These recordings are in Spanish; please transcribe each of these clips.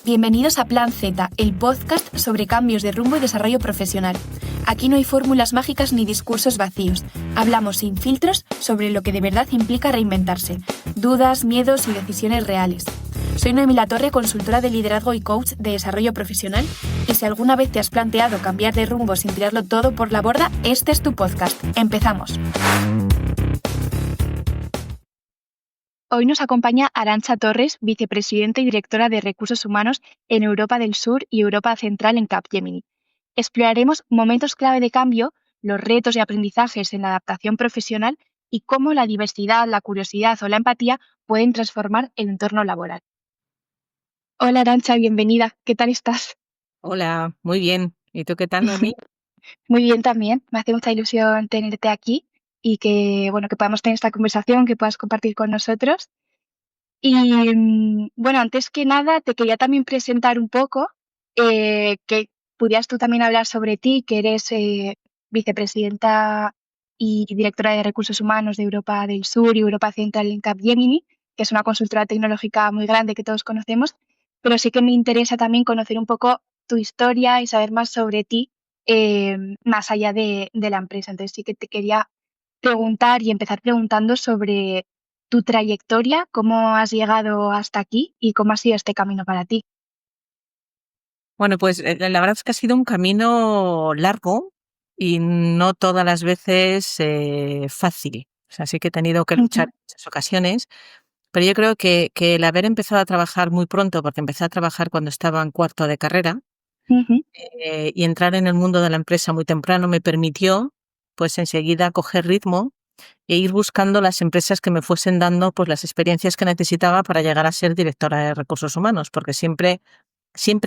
Bienvenidos a Plan Z, el podcast sobre cambios de rumbo y desarrollo profesional. Aquí no hay fórmulas mágicas ni discursos vacíos. Hablamos sin filtros sobre lo que de verdad implica reinventarse, dudas, miedos y decisiones reales. Soy Noemí Latorre, consultora de liderazgo y coach de desarrollo profesional, y si alguna vez te has planteado cambiar de rumbo sin tirarlo todo por la borda, este es tu podcast. ¡Empezamos! Hoy nos acompaña Arantxa Torres, vicepresidenta y directora de Recursos Humanos en Europa del Sur y Europa Central en Capgemini. Exploraremos momentos clave de cambio, los retos y aprendizajes en la adaptación profesional y cómo la diversidad, la curiosidad o la empatía pueden transformar el entorno laboral. Hola Arantxa, bienvenida. ¿Qué tal estás? Hola, muy bien. ¿Y tú qué tal, Noemí? Muy bien también. Me hace mucha ilusión tenerte aquí y que podamos tener esta conversación, que puedas compartir con nosotros. Y bueno, antes que nada, te quería también presentar un poco, que pudieras tú también hablar sobre ti, que eres vicepresidenta y directora de Recursos Humanos de Europa del Sur y Europa Central en Capgemini, que es una consultora tecnológica muy grande que todos conocemos, pero sí que me interesa también conocer un poco tu historia y saber más sobre ti, más allá de la empresa. Entonces sí que te quería preguntar y empezar preguntando sobre tu trayectoria, cómo has llegado hasta aquí y cómo ha sido este camino para ti. Bueno, pues la verdad es que ha sido un camino largo y no todas las veces fácil. O sea, sí que he tenido que luchar en muchas ocasiones, pero yo creo que el haber empezado a trabajar muy pronto, porque empecé a trabajar cuando estaba en cuarto de carrera, Ujú. y entrar en el mundo de la empresa muy temprano me permitió, pues enseguida coger ritmo e ir buscando las empresas que me fuesen dando pues las experiencias que necesitaba para llegar a ser directora de recursos humanos, porque siempre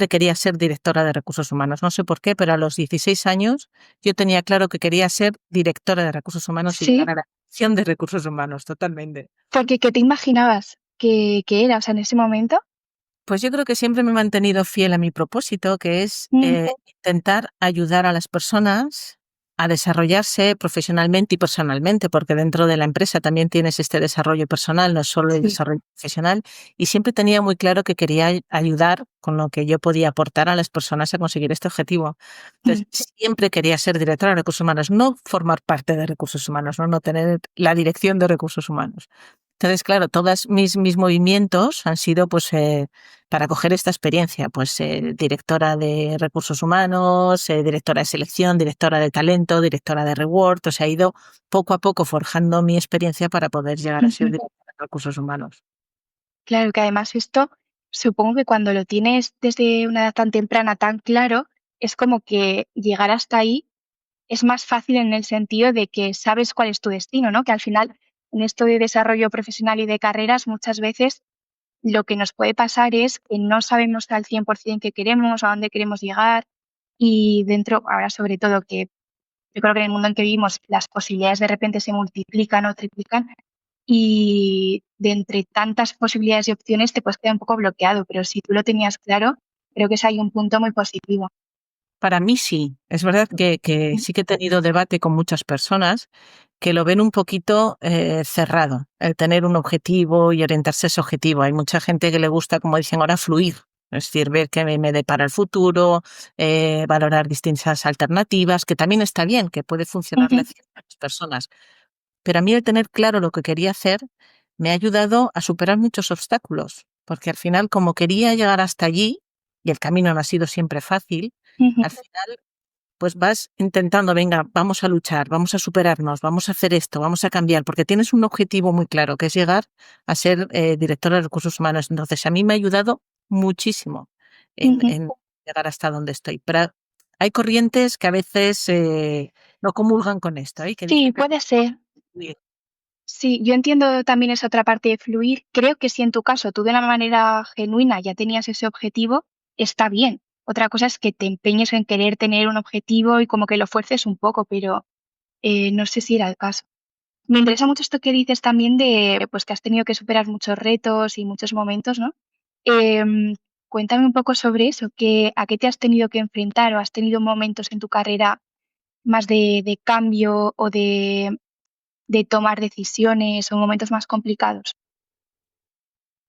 quería ser directora de recursos humanos. No sé por qué, pero a los 16 años yo tenía claro que quería ser directora de recursos humanos y llegar Sí, a la dirección de recursos humanos, totalmente. porque ¿qué te imaginabas que era, o sea, en ese momento? Pues yo creo que siempre me he mantenido fiel a mi propósito, que es intentar ayudar a las personas a desarrollarse profesionalmente y personalmente, porque dentro de la empresa también tienes este desarrollo personal, no solo el Sí. desarrollo profesional, y siempre tenía muy claro que quería ayudar con lo que yo podía aportar a las personas a conseguir este objetivo. Mm. Entonces, siempre quería ser directora de recursos humanos, no formar parte de recursos humanos, no tener la dirección de recursos humanos. Entonces, claro, todos mis movimientos han sido pues para coger esta experiencia, pues directora de recursos humanos, directora de selección, directora de talento, directora de reward, o sea, he ido poco a poco forjando mi experiencia para poder llegar a ser Ujú. directora de recursos humanos. Claro que además esto, supongo que cuando lo tienes desde una edad tan temprana, tan claro, es como que llegar hasta ahí es más fácil en el sentido de que sabes cuál es tu destino, ¿no? Que al final, en esto de desarrollo profesional y de carreras, muchas veces lo que nos puede pasar es que no sabemos al 100% qué queremos, a dónde queremos llegar, y dentro, ahora sobre todo, que yo creo que en el mundo en que vivimos las posibilidades de repente se multiplican o triplican, y de entre tantas posibilidades y opciones te puedes quedar un poco bloqueado, pero si tú lo tenías claro, creo que es ahí un punto muy positivo. Para mí sí, es verdad que sí que he tenido debate con muchas personas que lo ven un poquito cerrado, el tener un objetivo y orientarse a ese objetivo. Hay mucha gente que le gusta, como dicen ahora, fluir, es decir, ver qué me depara el futuro, valorar distintas alternativas, que también está bien, que puede funcionarle a Ujú. ciertas personas. Pero a mí el tener claro lo que quería hacer me ha ayudado a superar muchos obstáculos, porque al final, como quería llegar hasta allí, y el camino no ha sido siempre fácil, Ujú. al final pues vas intentando, venga, vamos a luchar, vamos a superarnos, vamos a hacer esto, vamos a cambiar, porque tienes un objetivo muy claro, que es llegar a ser directora de recursos humanos. Entonces, a mí me ha ayudado muchísimo Ujú. en llegar hasta donde estoy. Pero hay corrientes que a veces no comulgan con esto, que Sí, dicen que puede ser. fluir. Sí, yo entiendo también esa otra parte de fluir. Creo que si en tu caso tú de una manera genuina ya tenías ese objetivo, está bien. Otra cosa es que te empeñes en querer tener un objetivo y como que lo fuerces un poco, pero no sé si era el caso. Me interesa mucho esto que dices también de pues que has tenido que superar muchos retos y muchos momentos, ¿no? Em, Cuéntame un poco sobre eso, ¿a qué te has tenido que enfrentar o has tenido momentos en tu carrera más de cambio o de tomar decisiones o momentos más complicados?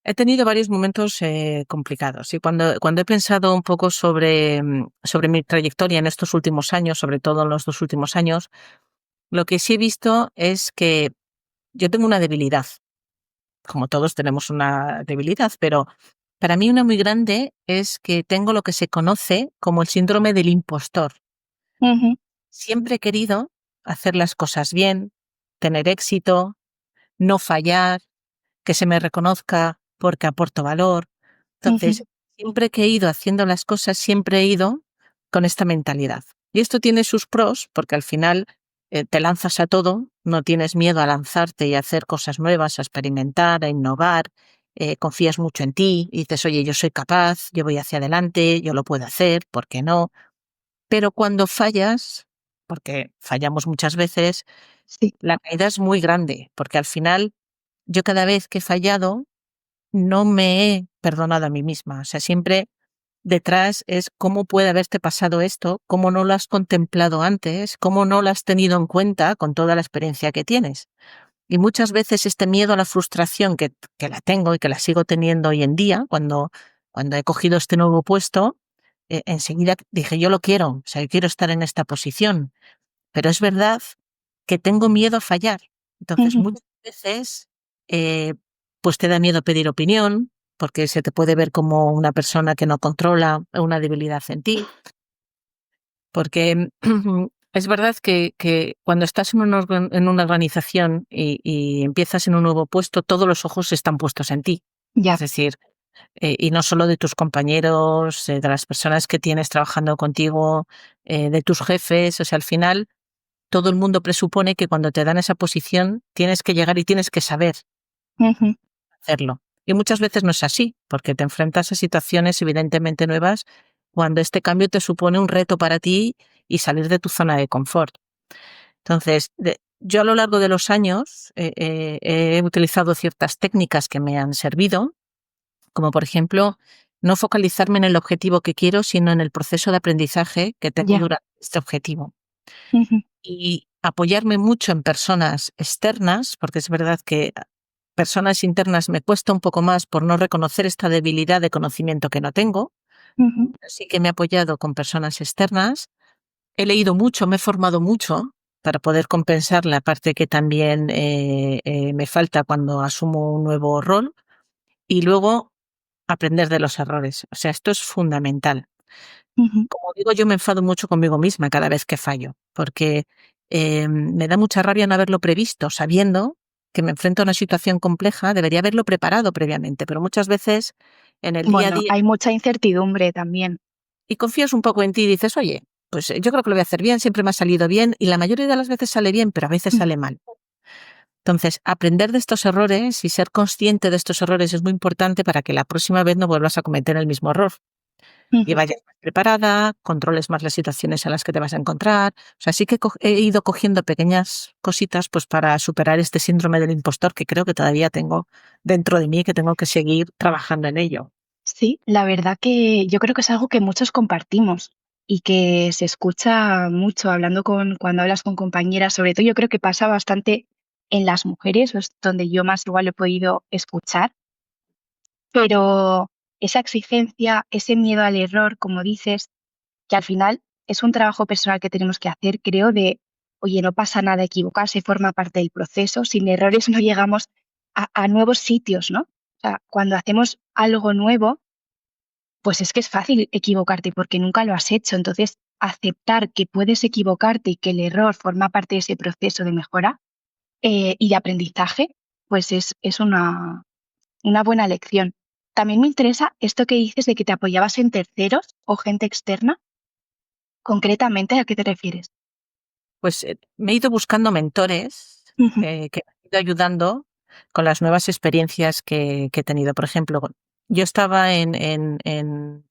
He tenido varios momentos complicados y cuando he pensado un poco sobre mi trayectoria en estos últimos años, sobre todo en los 2 últimos años, lo que sí he visto es que yo tengo una debilidad, como todos tenemos una debilidad, pero para mí una muy grande es que tengo lo que se conoce como el síndrome del impostor. Ujú, Siempre he querido hacer las cosas bien, tener éxito, no fallar, que se me reconozca porque aporto valor. ujú. Entonces, siempre que he ido haciendo las cosas, siempre he ido con esta mentalidad. Y esto tiene sus pros, porque al final te lanzas a todo, no tienes miedo a lanzarte y a hacer cosas nuevas, a experimentar, a innovar, confías mucho en ti y dices, oye, yo soy capaz, yo voy hacia adelante, yo lo puedo hacer, ¿por qué no? Pero cuando fallas, porque fallamos muchas veces, Sí. la caída es muy grande, porque al final yo cada vez que he fallado no me he perdonado a mí misma. O sea, siempre detrás es cómo puede haberte pasado esto, cómo no lo has contemplado antes, cómo no lo has tenido en cuenta con toda la experiencia que tienes. Y muchas veces este miedo a la frustración que la tengo y que la sigo teniendo hoy en día, cuando he cogido este nuevo puesto, enseguida dije, yo lo quiero, o sea, yo quiero estar en esta posición, pero es verdad que tengo miedo a fallar. Entonces, Ujú. muchas veces, eh, pues te da miedo pedir opinión, porque se te puede ver como una persona que no controla una debilidad en ti, porque es verdad que cuando estás en una organización y empiezas en un nuevo puesto, todos los ojos están puestos en ti. Es Ya. decir, y no solo de tus compañeros, de las personas que tienes trabajando contigo, de tus jefes, o sea, al final todo el mundo presupone que cuando te dan esa posición tienes que llegar y tienes que saber Ujú. hacerlo. Y muchas veces no es así, porque te enfrentas a situaciones evidentemente nuevas cuando este cambio te supone un reto para ti y salir de tu zona de confort. Entonces, yo a lo largo de los años he utilizado ciertas técnicas que me han servido, como por ejemplo, no focalizarme en el objetivo que quiero, sino en el proceso de aprendizaje que tengo Ya. durante este objetivo. Ujú, Y apoyarme mucho en personas externas, porque es verdad que personas internas me cuesta un poco más por no reconocer esta debilidad de conocimiento que no tengo. ujú, Así que me he apoyado con personas externas. He leído mucho, me he formado mucho para poder compensar la parte que también me falta cuando asumo un nuevo rol. Y luego aprender de los errores. O sea, esto es fundamental. ujú. Como digo, yo me enfado mucho conmigo misma cada vez que fallo, porque me da mucha rabia no haberlo previsto, sabiendo que me enfrento a una situación compleja, debería haberlo preparado previamente, pero muchas veces en el día a Bueno, día, hay mucha incertidumbre también. y confías un poco en ti y dices, oye, pues yo creo que lo voy a hacer bien, siempre me ha salido bien, y la mayoría de las veces sale bien, pero a veces Mm, sale mal. Entonces, aprender de estos errores y ser consciente de estos errores es muy importante para que la próxima vez no vuelvas a cometer el mismo error y ujú. vayas más preparada, controles más las situaciones en las que te vas a encontrar. O sea, sí que he ido cogiendo pequeñas cositas pues para superar este síndrome del impostor que creo que todavía tengo dentro de mí, que tengo que seguir trabajando en ello. Sí, la verdad que yo creo que es algo que muchos compartimos y que se escucha mucho hablando cuando hablas con compañeras, sobre todo yo creo que pasa bastante en las mujeres, es donde yo más igual lo he podido escuchar, pero esa exigencia, ese miedo al error, como dices, que al final es un trabajo personal que tenemos que hacer, creo, de, oye, no pasa nada, equivocarse forma parte del proceso, sin errores no llegamos a nuevos sitios, ¿no? O sea, cuando hacemos algo nuevo, pues es que es fácil equivocarte porque nunca lo has hecho. Entonces, aceptar que puedes equivocarte y que el error forma parte de ese proceso de mejora y de aprendizaje, pues es una buena lección. También me interesa esto que dices de que te apoyabas en terceros o gente externa. Concretamente, ¿a qué te refieres? Pues me he ido buscando mentores Ujú, que me han ido ayudando con las nuevas experiencias que he tenido. Por ejemplo, yo estaba en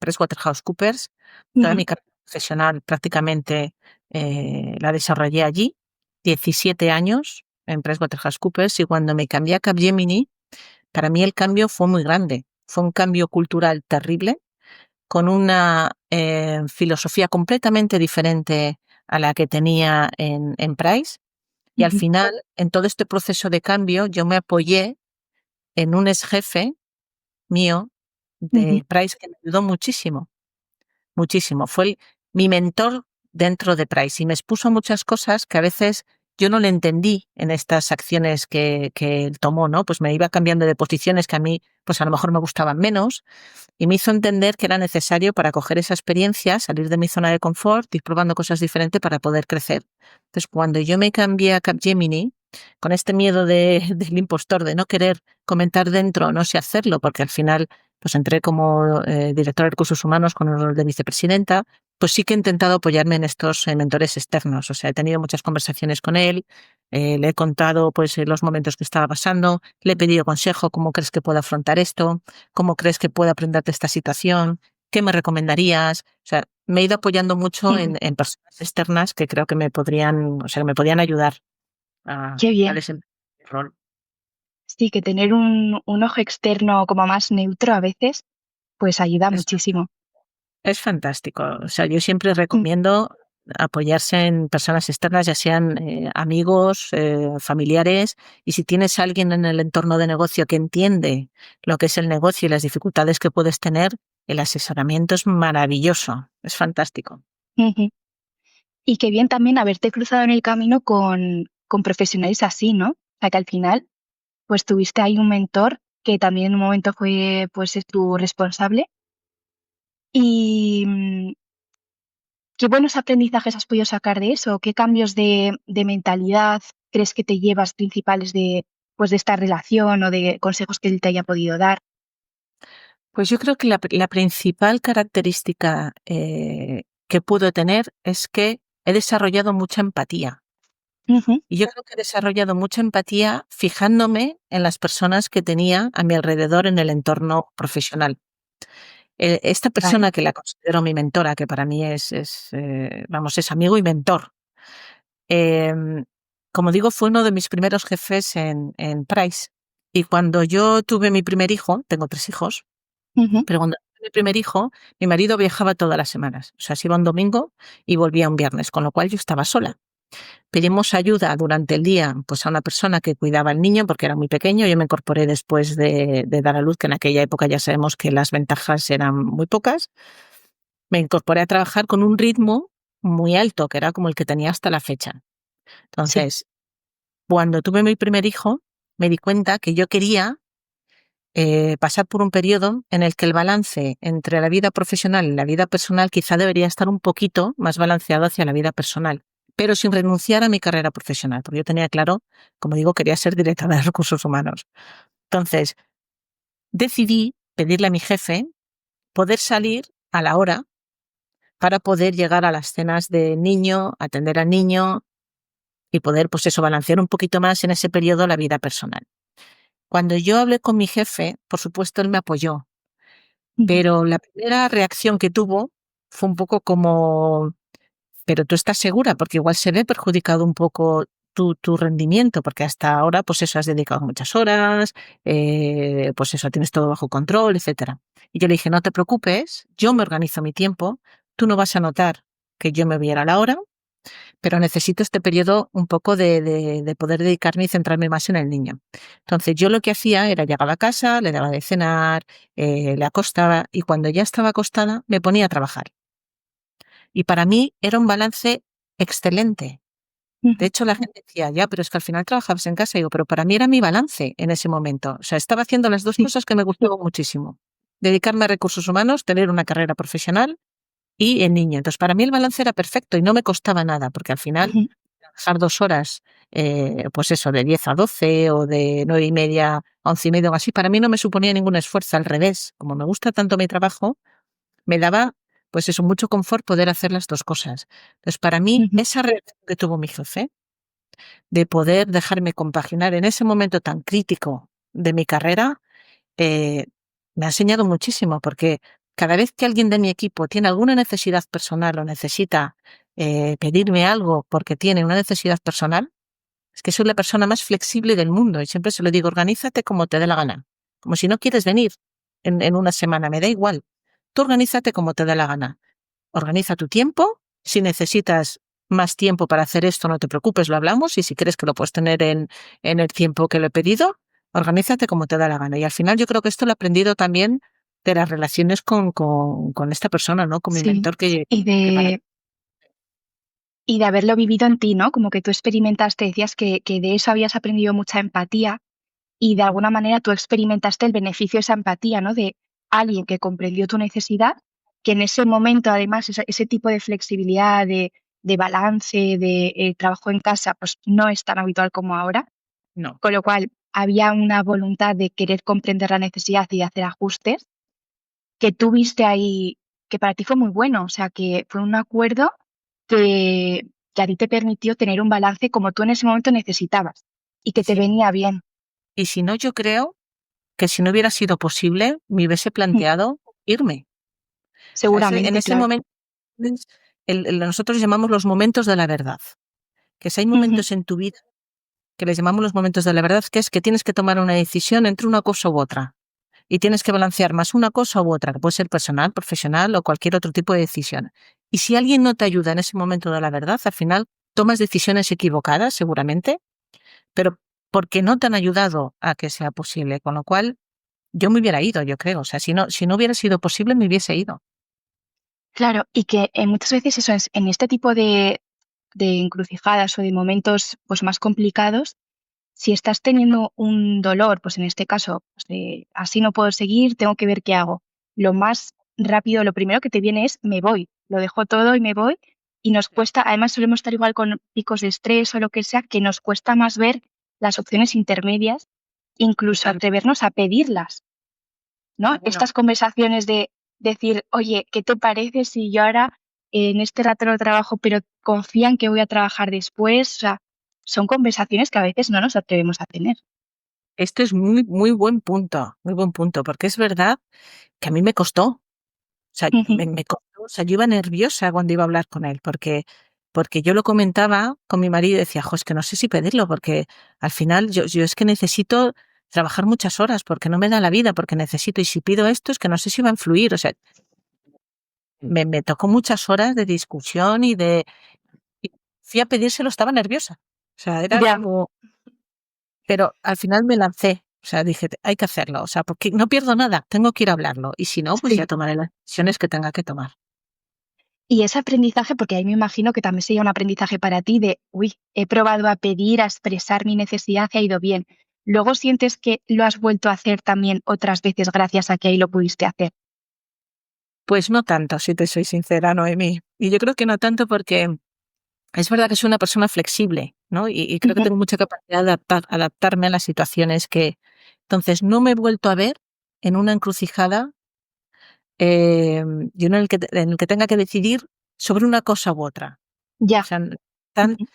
PricewaterhouseCoopers, toda ujú, mi carrera profesional prácticamente la desarrollé allí, 17 años en PricewaterhouseCoopers, y cuando me cambié a Capgemini, para mí el cambio fue muy grande. Fue un cambio cultural terrible, con una filosofía completamente diferente a la que tenía en Price. Y al ujú, final, en todo este proceso de cambio, yo me apoyé en un ex jefe mío Ujú. de Price que me ayudó muchísimo, muchísimo. Fue mi mentor dentro de Price y me expuso muchas cosas que a veces yo no le entendí en estas acciones que él tomó, ¿no? Pues me iba cambiando de posiciones que a mí, pues a lo mejor me gustaban menos, y me hizo entender que era necesario para coger esa experiencia, salir de mi zona de confort, ir probando cosas diferentes para poder crecer. Entonces, cuando yo me cambié a Capgemini, con este miedo del impostor, de no querer comentar dentro, no sé hacerlo, porque al final pues entré como directora de recursos humanos con el rol de vicepresidenta, pues sí que he intentado apoyarme en estos mentores externos. O sea, he tenido muchas conversaciones con él, le he contado pues los momentos que estaba pasando, le he pedido consejo, ¿cómo crees que puedo afrontar esto? ¿Cómo crees que puedo aprender de esta situación? ¿Qué me recomendarías? O sea, me he ido apoyando mucho Ujú. en personas externas que creo que me podrían, o sea, que me podían ayudar Qué a bien. desempeñar el rol. Sí, que tener un ojo externo como más neutro a veces, pues ayuda Es, muchísimo. es fantástico. O sea, yo siempre Mm. recomiendo apoyarse en personas externas, ya sean amigos, familiares, y si tienes a alguien en el entorno de negocio que entiende lo que es el negocio y las dificultades que puedes tener, el asesoramiento es maravilloso, es fantástico. Ujú. Y qué bien también haberte cruzado en el camino con profesionales así, ¿no? O sea, que al final, pues tuviste ahí un mentor que también en un momento fue, pues, es tu responsable. Y ¿qué buenos aprendizajes has podido sacar de eso? ¿Qué cambios de mentalidad crees que te llevas principales de, pues, de esta relación o de consejos que él te haya podido dar? Pues yo creo que la principal característica que puedo tener es que he desarrollado mucha empatía. Ujú. Y yo creo que he desarrollado mucha empatía fijándome en las personas que tenía a mi alrededor en el entorno profesional. Esta Vale. persona que la considero mi mentora, que para mí vamos, es amigo y mentor. em, Como digo, fue uno de mis primeros jefes en Price. Y cuando yo tuve mi primer hijo, tengo 3 hijos, Ujú. pero cuando tuve mi primer hijo, mi marido viajaba todas las semanas. O sea, se iba un domingo y volvía un viernes, con lo cual yo estaba sola. Pedimos ayuda durante el día pues a una persona que cuidaba al niño porque era muy pequeño. Yo me incorporé después de dar a luz, que en aquella época ya sabemos que las ventajas eran muy pocas. Me incorporé a trabajar con un ritmo muy alto, que era como el que tenía hasta la fecha. Sí, Entonces, cuando tuve mi primer hijo, me di cuenta que yo quería pasar por un periodo en el que el balance entre la vida profesional y la vida personal quizá debería estar un poquito más balanceado hacia la vida personal, pero sin renunciar a mi carrera profesional, porque yo tenía claro, como digo, quería ser directora de recursos humanos. Entonces, decidí pedirle a mi jefe poder salir a la hora para poder llegar a las cenas de niño, atender al niño y poder, pues eso, balancear un poquito más en ese periodo la vida personal. Cuando yo hablé con mi jefe, por supuesto, él me apoyó. ujú, Pero la primera reacción que tuvo fue un poco como, pero tú estás segura, porque igual se ve perjudicado un poco tu rendimiento, porque hasta ahora, pues eso, has dedicado muchas horas, pues eso, tienes todo bajo control, etcétera. Y yo le dije, no te preocupes, yo me organizo mi tiempo, tú no vas a notar que yo me viera a la hora, pero necesito este periodo un poco de poder dedicarme y centrarme más en el niño. Entonces yo lo que hacía era llegaba a casa, le daba de cenar, le acostaba y cuando ya estaba acostada me ponía a trabajar. Y para mí era un balance excelente. De ujú, hecho, la gente decía, ya, pero es que al final trabajabas en casa. Y digo, pero para mí era mi balance en ese momento. O sea, estaba haciendo las dos sí, cosas que me gustaban muchísimo. Dedicarme a recursos humanos, tener una carrera profesional y en niño. Entonces, para mí el balance era perfecto y no me costaba nada, porque al final ujú, trabajar 2 horas, pues eso, de 10 a 12 o de 9:30 a 11:30 o así, para mí no me suponía ningún esfuerzo. Al revés, como me gusta tanto mi trabajo, me daba, pues eso, mucho confort poder hacer las dos cosas. Entonces, para mí, ujú, esa reacción que tuvo mi jefe de poder dejarme compaginar en ese momento tan crítico de mi carrera, eh, me ha enseñado muchísimo, porque cada vez que alguien de mi equipo tiene alguna necesidad personal o necesita pedirme algo porque tiene una necesidad personal, es que soy la persona más flexible del mundo y siempre se lo digo, organízate como te dé la gana. Como si no quieres venir en una semana, me da igual. Tú organízate como te dé la gana. Organiza tu tiempo. Si necesitas más tiempo para hacer esto, no te preocupes, lo hablamos. Y si crees que lo puedes tener en el tiempo que lo he pedido, organízate como te da la gana. Y al final yo creo que esto lo he aprendido también de las relaciones con esta persona, ¿no? Con mi Sí. mentor Y que para de, y de haberlo vivido en ti, ¿no? Como que tú experimentaste, decías que de eso habías aprendido mucha empatía y de alguna manera tú experimentaste el beneficio de esa empatía, ¿no? De alguien que comprendió tu necesidad, que en ese momento, además, ese tipo de flexibilidad, de balance, de trabajo en casa, pues no es tan habitual como ahora, no. con lo cual había una voluntad de querer comprender la necesidad y de hacer ajustes, que tú viste ahí, que para ti fue muy bueno, o sea, que fue un acuerdo que a ti te permitió tener un balance como tú en ese momento necesitabas y que Y te si, venía bien, y si no, yo creo que si no hubiera sido posible, me hubiese planteado irme. O sea, en seguramente, ese claro. momento, nosotros llamamos los momentos de la verdad, que si hay Ujú. momentos en tu vida que les llamamos los momentos de la verdad, que es que tienes que tomar una decisión entre una cosa u otra. Y tienes que balancear más una cosa u otra, que puede ser personal, profesional o cualquier otro tipo de decisión. Y si alguien no te ayuda en ese momento de la verdad, al final tomas decisiones equivocadas, seguramente, pero porque no te han ayudado a que sea posible. Con lo cual, yo me hubiera ido, yo creo. O sea, si no hubiera sido posible, me hubiese ido. Claro, y que muchas veces eso es, en este tipo de encrucijadas o de momentos pues, más complicados, si estás teniendo un dolor, pues en este caso, pues, de así no puedo seguir, tengo que ver qué hago. Lo más rápido, lo primero que te viene es me voy, lo dejo todo y me voy. Y nos cuesta, además solemos estar igual con picos de estrés o lo que sea, que nos cuesta más ver las opciones intermedias, incluso Total. atrevernos a pedirlas, ¿no? Bueno, Estas conversaciones de decir, oye, ¿qué te parece si yo ahora en este rato no trabajo, pero confían que voy a trabajar después? O sea, son conversaciones que a veces no nos atrevemos a tener. esto es muy buen punto, porque es verdad que a mí me costó. O sea, Ujú. me costó, o sea, yo iba nerviosa cuando iba a hablar con él, porque yo lo comentaba con mi marido y decía, jo, es que no sé si pedirlo, porque al final yo es que necesito trabajar muchas horas, porque no me da la vida, porque necesito, y si pido esto es que no sé si va a influir. O sea, me tocó muchas horas de discusión y fui a pedírselo, estaba nerviosa. O sea, era Ya, como, pero al final me lancé. O sea, dije, hay que hacerlo. O sea, porque no pierdo nada, tengo que ir a hablarlo. Y si no, pues ya sí. tomaré las decisiones que tenga que tomar. Y ese aprendizaje, porque ahí me imagino que también sería un aprendizaje para ti de, uy, he probado a pedir, a expresar mi necesidad y ha ido bien. Luego sientes que lo has vuelto a hacer también otras veces gracias a que ahí lo pudiste hacer. Pues no tanto, si te soy sincera, Noemí. Y yo creo que no tanto porque es verdad que soy una persona flexible, ¿no? Y creo que Ujú. tengo mucha capacidad de adaptarme a las situaciones que... Entonces, no me he vuelto a ver en una encrucijada y uno en el que tenga que decidir sobre una cosa u otra. O Ya. sea, tan, Ujú.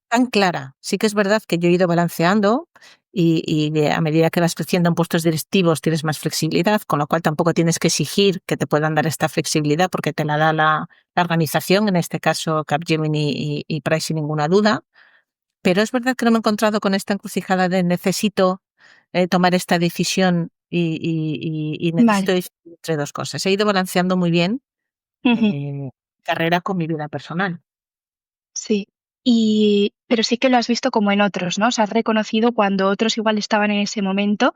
tan clara. Sí que es verdad que yo he ido balanceando a medida que vas creciendo en puestos directivos tienes más flexibilidad, con lo cual tampoco tienes que exigir que te puedan dar esta flexibilidad porque te la da la organización, en este caso Capgemini y Price sin ninguna duda. Pero es verdad que no me he encontrado con esta encrucijada de necesito tomar esta decisión y necesito Vale. decidir entre dos cosas. He ido balanceando muy bien Ujú. eh, carrera con mi vida personal. Sí. Y, pero sí que lo has visto como en otros, ¿no? O sea, has reconocido cuando otros igual estaban en ese momento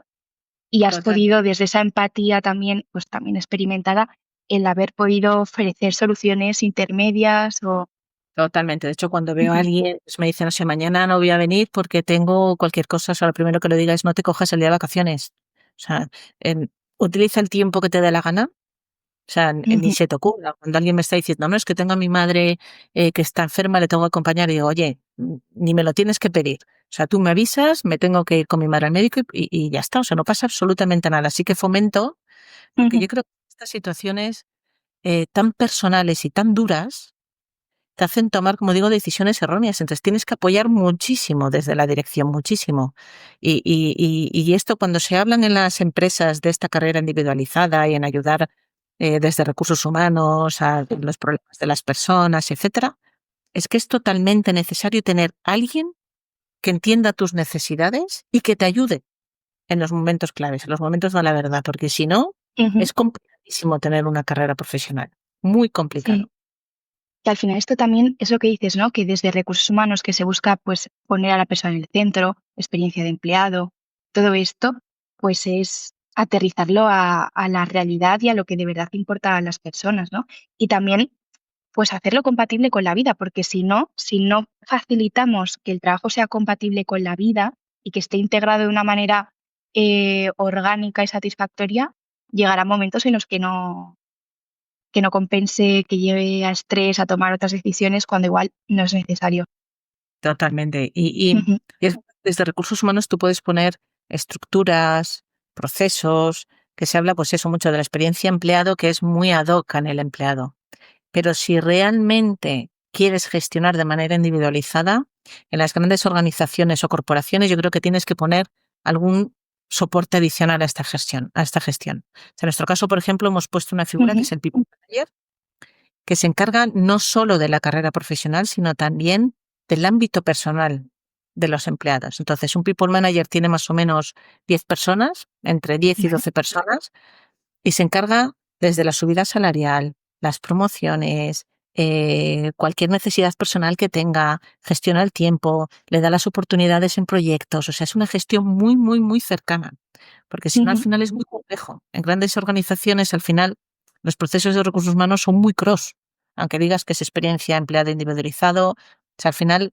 y has Total. podido, desde esa empatía también, pues también experimentada, el haber podido ofrecer soluciones intermedias o... Totalmente. De hecho, cuando veo a Ujú. alguien, pues me dicen, no sé, mañana no voy a venir porque tengo cualquier cosa. O sea, lo primero que le diga es no te cojas el día de vacaciones. O sea, utiliza el tiempo que te dé la gana. O sea, ni Ujú. se te ocurra. Cuando alguien me está diciendo, no, es que tengo a mi madre que está enferma, le tengo que acompañar, y digo, oye, ni me lo tienes que pedir. O sea, tú me avisas, me tengo que ir con mi madre al médico y ya está. O sea, no pasa absolutamente nada. Así que fomento, porque Ujú. yo creo que estas situaciones tan personales y tan duras te hacen tomar, como digo, decisiones erróneas. Entonces tienes que apoyar muchísimo desde la dirección, muchísimo. Y esto cuando se hablan en las empresas de esta carrera individualizada y en ayudar desde recursos humanos a los problemas de las personas, etcétera, es que es totalmente necesario tener alguien que entienda tus necesidades y que te ayude en los momentos claves, en los momentos de la verdad, porque si no, Ujú. es complicadísimo tener una carrera profesional. Muy complicado. Sí. Que al final esto también es lo que dices, ¿no? Que desde recursos humanos que se busca pues poner a la persona en el centro, experiencia de empleado. todo esto pues es aterrizarlo a la realidad y a lo que de verdad importa a las personas, ¿no? Y también pues hacerlo compatible con la vida, porque si no facilitamos que el trabajo sea compatible con la vida y que esté integrado de una manera orgánica y satisfactoria, llegará momentos en los que no compense, que lleve a estrés, a tomar otras decisiones cuando igual no es necesario. Totalmente. Ujú, Desde recursos humanos tú puedes poner estructuras, procesos, que se habla pues eso mucho de la experiencia empleado, que es muy ad hoc en el empleado. Pero si realmente quieres gestionar de manera individualizada, en las grandes organizaciones o corporaciones, yo creo que tienes que poner algún soporte adicional a esta gestión, a esta gestión. O sea, en nuestro caso, por ejemplo, hemos puesto una figura que ujú, es el People Manager, que se encarga no solo de la carrera profesional, sino también del ámbito personal de los empleados. Entonces, un People Manager tiene más o menos 10 personas, entre 10 y ujú, 12 personas, y se encarga desde la subida salarial, las promociones, cualquier necesidad personal que tenga, gestiona el tiempo, le da las oportunidades en proyectos. O sea, es una gestión muy, muy, muy cercana, porque si no, al ujú, final es muy complejo. En grandes organizaciones, al final, los procesos de recursos humanos son muy cross, aunque digas que es experiencia empleada individualizado. O sea, al final,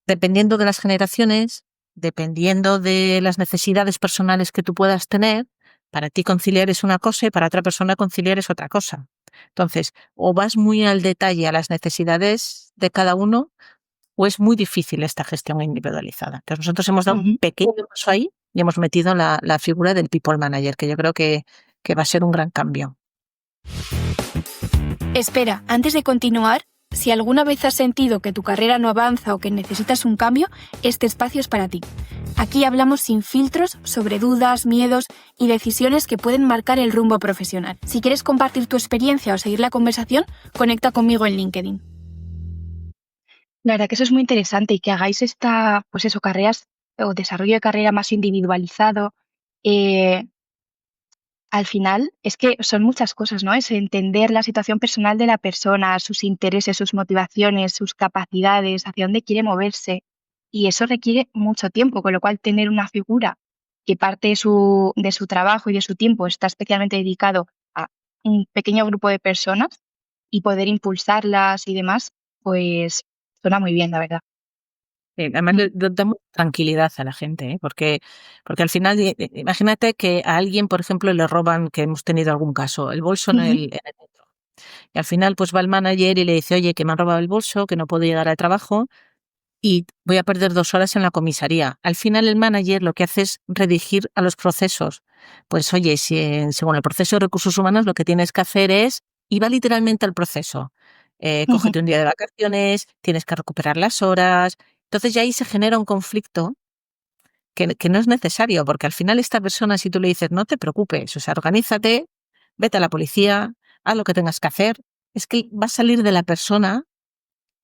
dependiendo de las generaciones, dependiendo de las necesidades personales que tú puedas tener, para ti conciliar es una cosa y para otra persona conciliar es otra cosa. Entonces, o vas muy al detalle a las necesidades de cada uno, o es muy difícil esta gestión individualizada. Entonces, nosotros hemos dado un ujú. pequeño paso ahí y hemos metido la figura del People Manager, que yo creo que va a ser un gran cambio. Espera, antes de continuar, si alguna vez has sentido que tu carrera no avanza o que necesitas un cambio, este espacio es para ti. Aquí hablamos sin filtros sobre dudas, miedos y decisiones que pueden marcar el rumbo profesional. Si quieres compartir tu experiencia o seguir la conversación, conecta conmigo en LinkedIn. La verdad que eso es muy interesante y que hagáis pues eso, carreras o desarrollo de carrera más individualizado. eh, Al final es que son muchas cosas, ¿no? Es entender la situación personal de la persona, sus intereses, sus motivaciones, sus capacidades, hacia dónde quiere moverse. Y eso requiere mucho tiempo, con lo cual tener una figura que parte de su trabajo y de su tiempo está especialmente dedicado a un pequeño grupo de personas y poder impulsarlas y demás, pues suena muy bien, la verdad. Además, Ujú, le damos tranquilidad a la gente, ¿eh? Porque al final, imagínate que a alguien, por ejemplo, le roban, que hemos tenido algún caso, el bolso ujú, en el metro. Y al final, pues va el manager y le dice, oye, que me han robado el bolso, que no puedo llegar al trabajo y voy a perder 2 horas en la comisaría. Al final, el manager lo que hace es redirigir a los procesos. Pues oye, si según el proceso de recursos humanos, lo que tienes que hacer es, y va literalmente al proceso. ujú, Cógete un día de vacaciones, tienes que recuperar las horas. Entonces ya ahí se genera un conflicto que no es necesario, porque al final esta persona, si tú le dices, no te preocupes, o sea, organízate, vete a la policía, haz lo que tengas que hacer, es que va a salir de la persona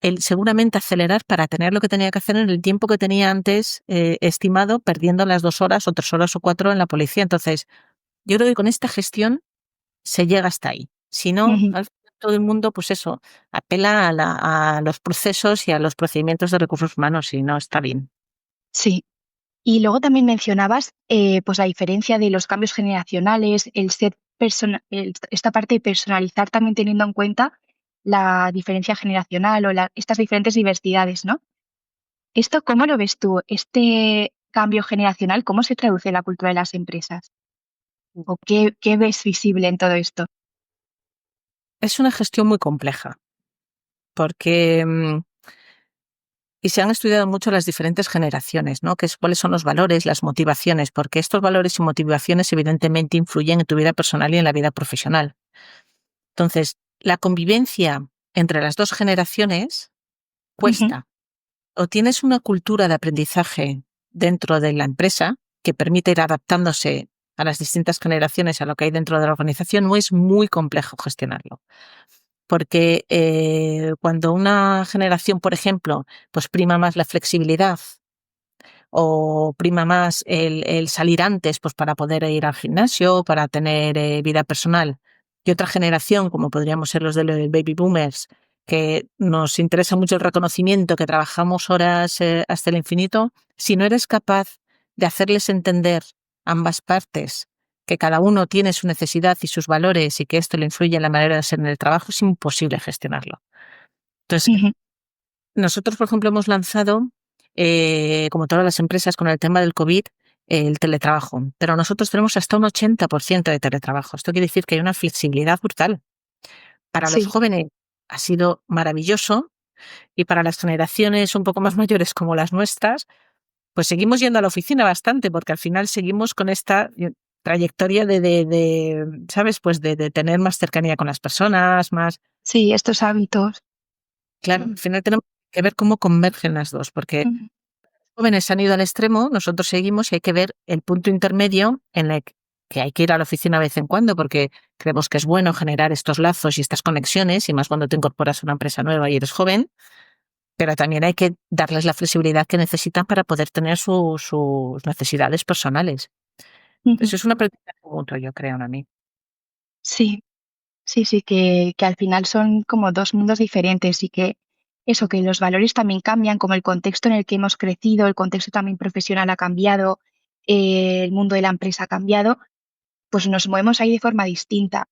el seguramente acelerar para tener lo que tenía que hacer en el tiempo que tenía antes estimado, perdiendo las 2 horas o 3 horas o 4 en la policía. Entonces, yo creo que con esta gestión se llega hasta ahí. Si no, ujú. al final todo el mundo, pues eso, apela a los procesos y a los procedimientos de recursos humanos y no está bien. Sí. Y luego también mencionabas pues la diferencia de los cambios generacionales, el ser esta parte de personalizar también teniendo en cuenta la diferencia generacional o estas diferentes diversidades, ¿no? ¿Esto cómo lo ves tú? Este cambio generacional, ¿cómo se traduce en la cultura de las empresas? ¿O qué ves visible en todo esto? Es una gestión muy compleja porque y se han estudiado mucho las diferentes generaciones, ¿no? Cuáles son los valores, las motivaciones, porque estos valores y motivaciones evidentemente influyen en tu vida personal y en la vida profesional. Entonces, la convivencia entre las dos generaciones Ujú, cuesta. O tienes una cultura de aprendizaje dentro de la empresa que permite ir adaptándose a las distintas generaciones, a lo que hay dentro de la organización, o es muy complejo gestionarlo. Porque cuando una generación, por ejemplo, pues prima más la flexibilidad o prima más el salir antes pues para poder ir al gimnasio, para tener vida personal, y otra generación, como podríamos ser los de los baby boomers, que nos interesa mucho el reconocimiento, que trabajamos horas hasta el infinito, si no eres capaz de hacerles entender ambas partes que cada uno tiene su necesidad y sus valores y que esto le influye en la manera de ser en el trabajo, es imposible gestionarlo. Entonces, nosotros, por ejemplo, hemos lanzado, como todas las empresas con el tema del COVID, el teletrabajo, pero nosotros tenemos hasta un 80% de teletrabajo. Esto quiere decir que hay una flexibilidad brutal. Para los Sí, jóvenes ha sido maravilloso y para las generaciones un poco más mayores como las nuestras, pues seguimos yendo a la oficina bastante porque al final seguimos con esta trayectoria ¿sabes? Pues de tener más cercanía con las personas, más... sí, estos hábitos. Claro, al final tenemos que ver cómo convergen las dos, porque Ujú, jóvenes han ido al extremo, nosotros seguimos y hay que ver el punto intermedio en el que hay que ir a la oficina de vez en cuando porque creemos que es bueno generar estos lazos y estas conexiones, y más cuando te incorporas a una empresa nueva y eres joven, pero también hay que darles la flexibilidad que necesitan para poder tener sus necesidades personales. ujú. Eso es una práctica mutua, yo creo, a mí. Sí, sí, sí, que al final son como dos mundos diferentes y que eso, que los valores también cambian, como el contexto en el que hemos crecido, el contexto también profesional ha cambiado, el mundo de la empresa ha cambiado, pues nos movemos ahí de forma distinta.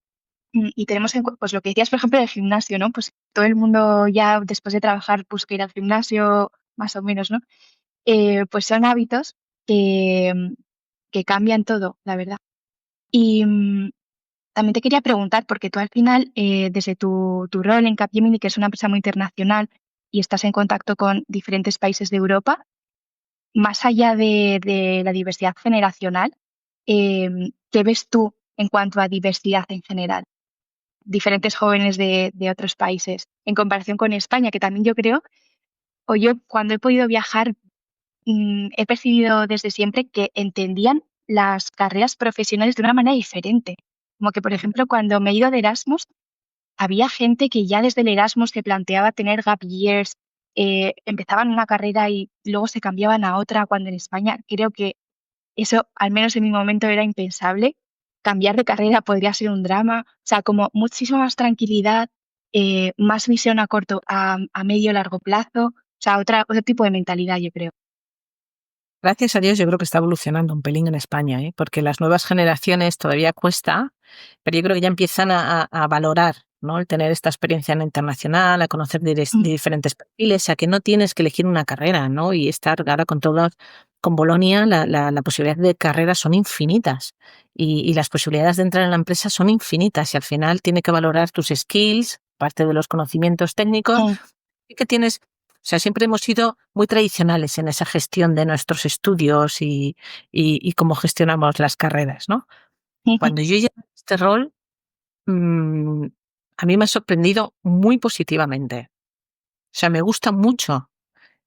Y tenemos pues lo que decías, por ejemplo, del gimnasio, ¿no? Pues todo el mundo ya después de trabajar busca ir al gimnasio, más o menos, ¿no? Pues son hábitos que, que cambian todo, la verdad. Y también te quería preguntar, porque tú al final, desde tu rol en Capgemini, que es una empresa muy internacional y estás en contacto con diferentes países de Europa, más allá de la diversidad generacional, ¿qué ves tú en cuanto a diversidad en general? Diferentes jóvenes de otros países, en comparación con España, que también yo creo, o yo cuando he podido viajar, he percibido desde siempre que entendían las carreras profesionales de una manera diferente. Como que, por ejemplo, cuando me he ido de Erasmus, había gente que ya desde el Erasmus se planteaba tener gap years, empezaban una carrera y luego se cambiaban a otra, cuando en España creo que eso, al menos en mi momento, era impensable. Cambiar de carrera podría ser un drama. O sea, como muchísima más tranquilidad, más visión a corto, a medio largo plazo. O sea, otro tipo de mentalidad, yo creo. Gracias a Dios, yo creo que está evolucionando un pelín en España, ¿eh? Porque las nuevas generaciones todavía cuesta, pero yo creo que ya empiezan a valorar, ¿no? El tener esta experiencia en internacional, a conocer de Mm, diferentes perfiles, a que no tienes que elegir una carrera, ¿no? Y estar ahora con todo, con Bolonia, la posibilidad de carreras son infinitas y las posibilidades de entrar en la empresa son infinitas y al final tiene que valorar tus skills, parte de los conocimientos técnicos mm, y que tienes. O sea, siempre hemos sido muy tradicionales en esa gestión de nuestros estudios y cómo gestionamos las carreras, ¿no? ujú, Cuando yo llegué a este rol, mm, a mí me ha sorprendido muy positivamente. O sea, me gusta mucho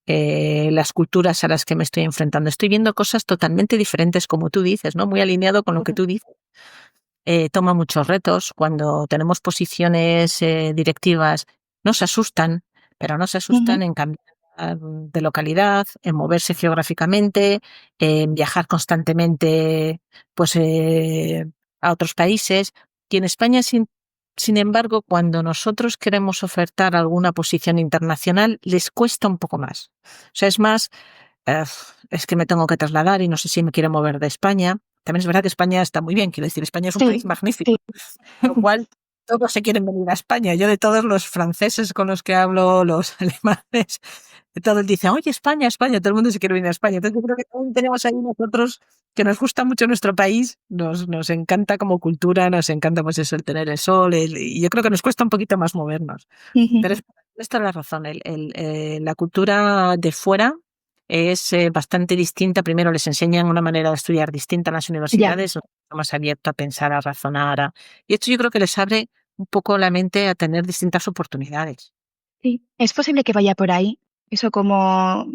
las culturas a las que me estoy enfrentando. Estoy viendo cosas totalmente diferentes, como tú dices, ¿no? Muy alineado con lo que ujú, tú dices. Toma muchos retos. Cuando tenemos posiciones directivas, nos asustan, pero nos ujú, asustan en cambiar de localidad, en moverse geográficamente, en viajar constantemente pues, a otros países. Y en España, sin embargo, cuando nosotros queremos ofertar alguna posición internacional, les cuesta un poco más. O sea, es más, eh, es que me tengo que trasladar y no sé si me quiero mover de España. También es verdad que España está muy bien, quiero decir, España es un país sí, magnífico, sí. con lo cual todos se quieren venir a España. Yo de todos los franceses con los que hablo, los alemanes, todos dicen, oye, España, España, todo el mundo se quiere venir a España. Entonces yo creo que también tenemos ahí nosotros que nos gusta mucho nuestro país, nos encanta como cultura, nos encanta pues eso, el tener el sol, y yo creo que nos cuesta un poquito más movernos. Ujú, Pero esta es la razón, la cultura de fuera es bastante distinta. Primero les enseñan una manera de estudiar distinta en las ya, universidades, más abierto a pensar, a razonar. Y esto yo creo que les abre un poco la mente a tener distintas oportunidades. sí. Es posible que vaya por ahí. Eso como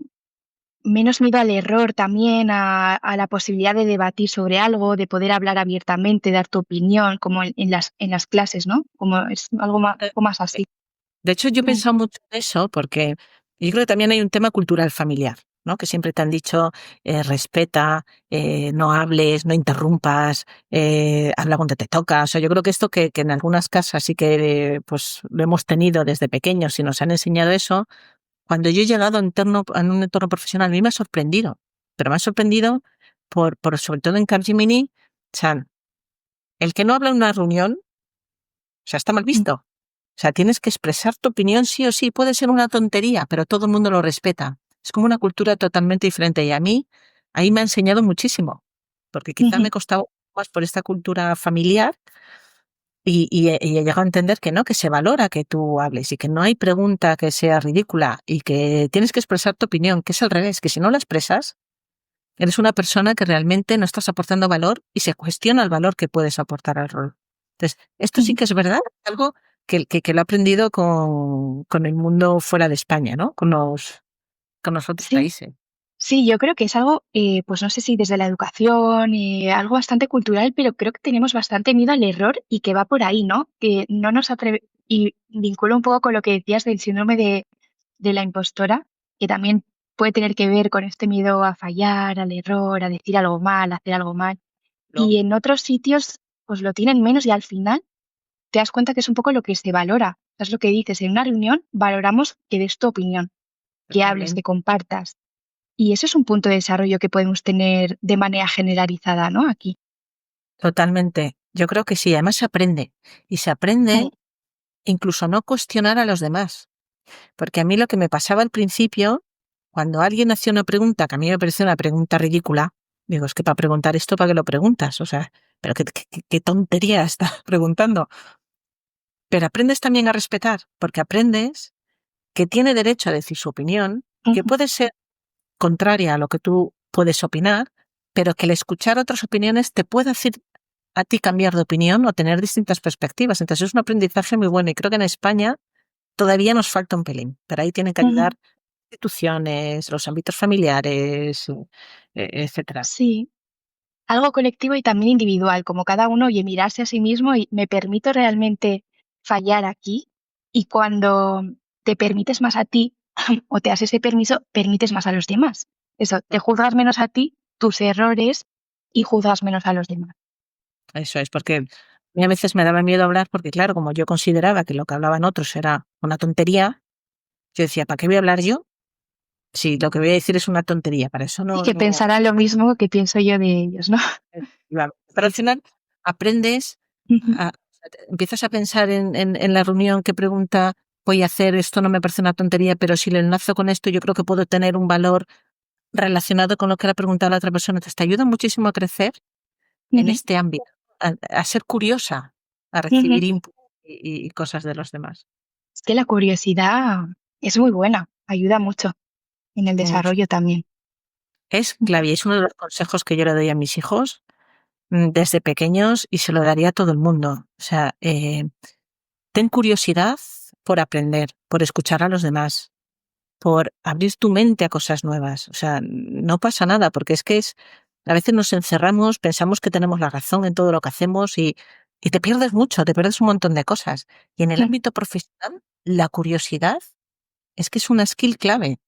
menos miedo al error también, a la posibilidad de debatir sobre algo, de poder hablar abiertamente, dar tu opinión, como en las clases, ¿no? Como es algo más, Eh, o más eh, así. De hecho, yo he Mm, pensado mucho en eso porque yo creo que también hay un tema cultural familiar, ¿no? Que siempre te han dicho, respeta, no hables, no interrumpas, habla cuando te toca. O sea, yo creo que esto que en algunas casas sí que pues lo hemos tenido desde pequeños y nos han enseñado eso. Cuando yo he llegado en un entorno profesional, a mí me ha sorprendido, pero me ha sorprendido sobre todo en Capgemini, Chan, el que no habla en una reunión, o sea, está mal visto. O sea, tienes que expresar tu opinión sí o sí. Puede ser una tontería, pero todo el mundo lo respeta. Es como una cultura totalmente diferente. Y a mí, ahí me ha enseñado muchísimo. Porque quizá me costaba más por esta cultura familiar y he llegado a entender que no, que se valora que tú hables y que no hay pregunta que sea ridícula y que tienes que expresar tu opinión, que es al revés, que si no la expresas, eres una persona que realmente no estás aportando valor y se cuestiona el valor que puedes aportar al rol. Entonces, esto sí que es verdad, algo que lo he aprendido con el mundo fuera de España, ¿no? Con los otros Sí, países. sí, yo creo que es algo, pues no sé si desde la educación, algo bastante cultural, pero creo que tenemos bastante miedo al error y que va por ahí, ¿no? Que no nos atreve, y vinculo un poco con lo que decías del síndrome de la impostora, que también puede tener que ver con este miedo a fallar, al error, a decir algo mal, a hacer algo mal. No, Y en otros sitios, pues lo tienen menos y al final te das cuenta que es un poco lo que se valora. Es lo que dices, en una reunión valoramos que des tu opinión, que hables, que totalmente. compartas. Y eso es un punto de desarrollo que podemos tener de manera generalizada, ¿no? Aquí. Totalmente. Yo creo que sí, además se aprende. Y se aprende incluso a no cuestionar a los demás. Porque a mí lo que me pasaba al principio, cuando alguien hacía una pregunta, que a mí me parecía una pregunta ridícula, digo, es que para preguntar esto, ¿para qué lo preguntas? O sea, pero qué tontería estás preguntando. Pero aprendes también a respetar, porque aprendes que tiene derecho a decir su opinión, que Ujú, puede ser contraria a lo que tú puedes opinar, pero que el escuchar otras opiniones te puede hacer a ti cambiar de opinión o tener distintas perspectivas. Entonces es un aprendizaje muy bueno y creo que en España todavía nos falta un pelín, pero ahí tienen que ujú. ayudar instituciones, los ámbitos familiares, etcétera. Sí, algo colectivo y también individual, como cada uno, oye, mirarse a sí mismo y me permito realmente fallar aquí. Y cuando te permites más a ti o te das ese permiso, permites más a los demás. Eso, te juzgas menos a ti, tus errores y juzgas menos a los demás. Eso es, porque a mí a veces me daba miedo hablar porque, claro, como yo consideraba que lo que hablaban otros era una tontería, yo decía, ¿para qué voy a hablar yo? Si lo que voy a decir es una tontería, para eso Y no, que no. pensarán lo mismo que pienso yo de ellos, ¿no? Pero al final aprendes, Ujú, empiezas a pensar en la reunión, qué pregunta voy a hacer, esto no me parece una tontería, pero si lo enlazo con esto, yo creo que puedo tener un valor relacionado con lo que le ha preguntado la otra persona. Entonces, te ayuda muchísimo a crecer en ujú, este ámbito, a ser curiosa, a ujú. recibir input y cosas de los demás. Es que la curiosidad es muy buena, ayuda mucho en el Mucho. desarrollo también. Es Ujú, clave y es uno de los consejos que yo le doy a mis hijos desde pequeños y se lo daría a todo el mundo. O sea, ten curiosidad por aprender, por escuchar a los demás, por abrir tu mente a cosas nuevas. O sea, no pasa nada, porque a veces nos encerramos, pensamos que tenemos la razón en todo lo que hacemos y te pierdes mucho, te pierdes un montón de cosas. Y en el ujú. ámbito profesional, la curiosidad es que es una skill clave,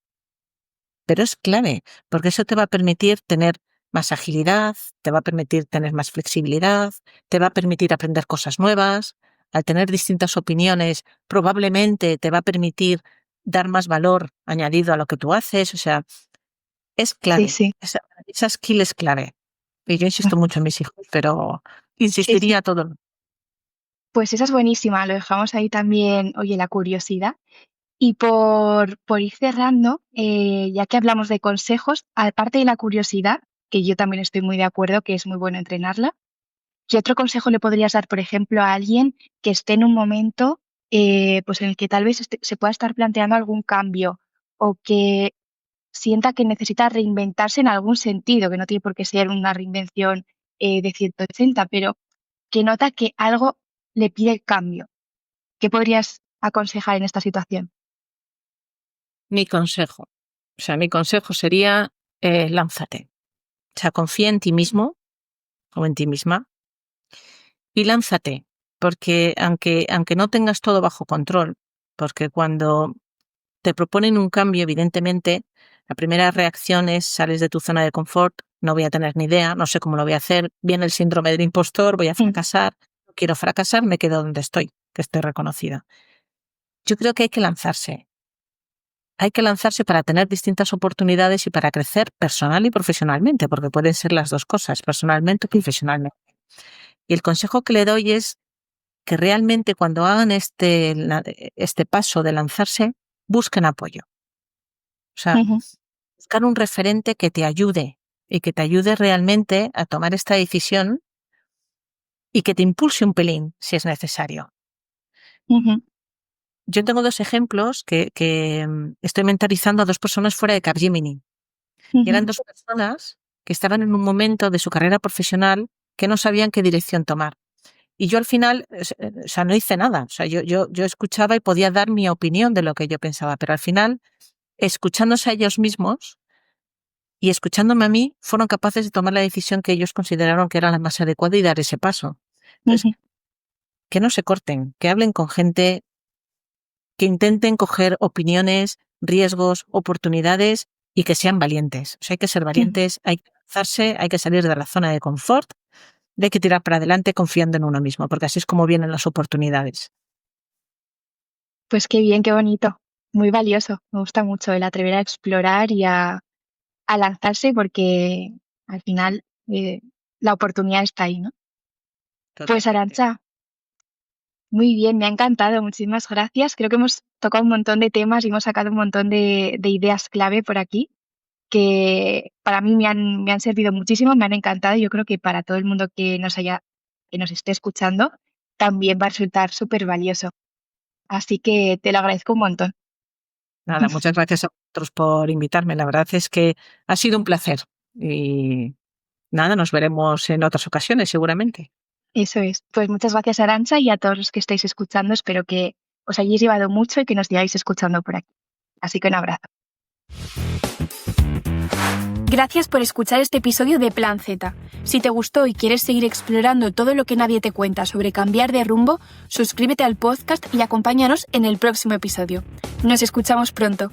pero es clave, porque eso te va a permitir tener más agilidad, te va a permitir tener más flexibilidad, te va a permitir aprender cosas nuevas. Al tener distintas opiniones, probablemente te va a permitir dar más valor añadido a lo que tú haces. O sea, es Sí, clave. sí. Esa skill es clave. Y yo Mm, insisto mucho en mis hijos, pero sí, sí. insistiría a todo. Pues esa es buenísima, lo dejamos ahí también, oye, la curiosidad. Y por ir cerrando, ya que hablamos de consejos, aparte de la curiosidad, que yo también estoy muy de acuerdo que es muy bueno entrenarla, ¿qué otro consejo le podrías dar, por ejemplo, a alguien que esté en un momento pues en el que tal vez se pueda estar planteando algún cambio o que sienta que necesita reinventarse en algún sentido, que no tiene por qué ser una reinvención de 180, pero que nota que algo le pide cambio? ¿Qué podrías aconsejar en esta situación? Mi consejo sería lánzate. O sea, confía en ti mismo o en ti misma y lánzate, porque aunque no tengas todo bajo control, porque cuando te proponen un cambio, evidentemente, la primera reacción es sales de tu zona de confort, no voy a tener ni idea, no sé cómo lo voy a hacer, viene el síndrome del impostor, voy a Mm, fracasar, no quiero fracasar, me quedo donde estoy, que estoy reconocida. Yo creo que hay que lanzarse, hay que lanzarse para tener distintas oportunidades y para crecer personal y profesionalmente, porque pueden ser las dos cosas, personalmente y profesionalmente. Y el consejo que le doy es que realmente cuando hagan este paso de lanzarse, busquen apoyo. O sea, buscar un referente que te ayude y que te ayude realmente a tomar esta decisión y que te impulse un pelín si es necesario. Yo tengo 2 ejemplos que estoy mentorizando a 2 personas fuera de Capgemini. Y eran 2 personas que estaban en un momento de su carrera profesional que no sabían qué dirección tomar. Y yo al final, o sea, no hice nada. O sea, yo escuchaba y podía dar mi opinión de lo que yo pensaba, pero al final, escuchándose a ellos mismos y escuchándome a mí, fueron capaces de tomar la decisión que ellos consideraron que era la más adecuada y dar ese paso. Entonces, que no se corten, que hablen con gente, que intenten coger opiniones, riesgos, oportunidades y que sean valientes. O sea, hay que ser valientes, hay que lanzarse, hay que salir de la zona de confort, hay que tirar para adelante confiando en uno mismo, porque así es como vienen las oportunidades. Pues qué bien, qué bonito. Muy valioso. Me gusta mucho el atrever a explorar y a lanzarse porque al final la oportunidad está ahí, ¿no? Pues Arantxa, muy bien, me ha encantado. Muchísimas gracias. Creo que hemos tocado un montón de temas y hemos sacado un montón de ideas clave por aquí que para mí me han servido muchísimo, me han encantado y yo creo que para todo el mundo que nos esté escuchando también va a resultar súper valioso. Así que te lo agradezco un montón. Nada, muchas gracias a vosotros por invitarme. La verdad es que ha sido un placer. Y nada, nos veremos en otras ocasiones seguramente. Eso es. Pues muchas gracias, Arantxa, y a todos los que estáis escuchando. Espero que os hayáis llevado mucho y que nos sigáis escuchando por aquí. Así que un abrazo. Gracias por escuchar este episodio de Plan Z. Si te gustó y quieres seguir explorando todo lo que nadie te cuenta sobre cambiar de rumbo, suscríbete al podcast y acompáñanos en el próximo episodio. Nos escuchamos pronto.